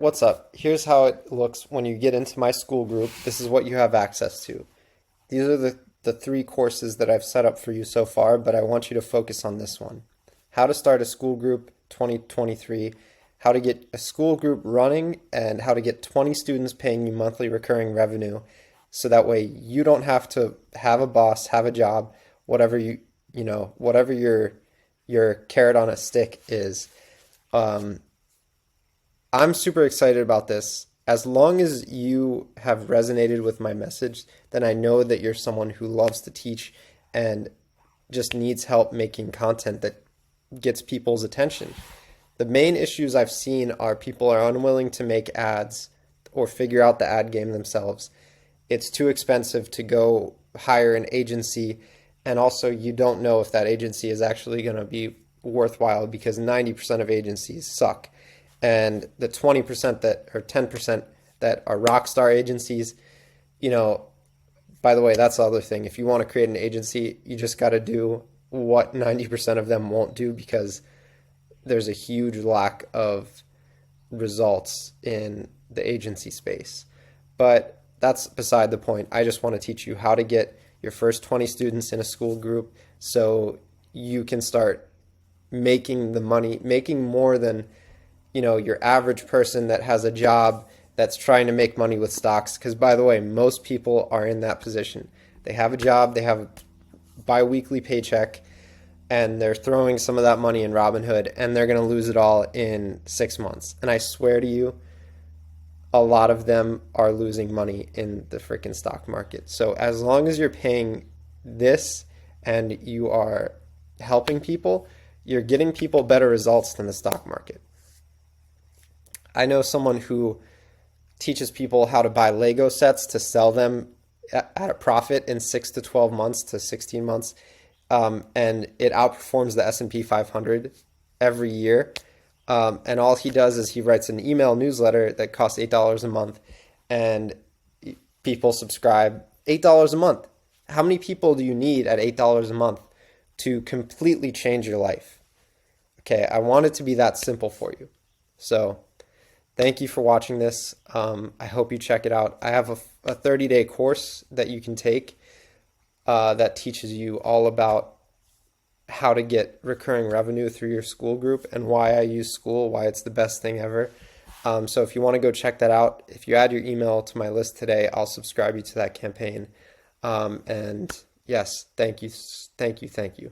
What's up? Here's how it looks when you get into my school group. This is what you have access to. These are the three courses that I've set up for you so far, but I want you to focus on this one. How to start a school group 2023, how to get a school group running, and how to get 20 students paying you monthly recurring revenue so that way you don't have to have a boss, have a job, whatever whatever your carrot on a stick is. Um, I'm super excited about this. As long as you have resonated with my message, then I know that you're someone who loves to teach and just needs help making content that gets people's attention. The main issues I've seen are people are unwilling to make ads or figure out the ad game themselves. It's too expensive to go hire an agency, and also you don't know if that agency is actually going to be worthwhile because 90% of agencies suck. And the 20% that or 10% that are rock star agencies, you know, by the way, that's the other thing. If you want to create an agency, you just got to do what 90% of them won't do because there's a huge lack of results in the agency space. But that's beside the point. I just want to teach you how to get your first 20 students in a school group so you can start making the money, making more than your average person that has a job that's trying to make money with stocks. Because by the way, most people are in that position. They have a job, they have a bi-weekly paycheck, and they're throwing some of that money in Robinhood, and they're going to lose it all in 6 months. And I swear to you, a lot of them are losing money in the freaking stock market. So as long as you're paying this and you are helping people, you're getting people better results than the stock market. I know someone who teaches people how to buy Lego sets to sell them at a profit in 6 to 12 months to 16 months, and it outperforms the S&P 500 every year. And all he does is he writes an email newsletter that costs $8 a month, and people subscribe. $8 a month. How many people do you need at $8 a month to completely change your life? Okay, I want it to be that simple for you. So thank you for watching this. I hope you check it out. I have a 30-day course that you can take that teaches you all about how to get recurring revenue through your school group and why I use Skool, why it's the best thing ever. So if you want to go check that out, if you add your email to my list today, I'll subscribe you to that campaign. And yes, thank you, thank you, thank you.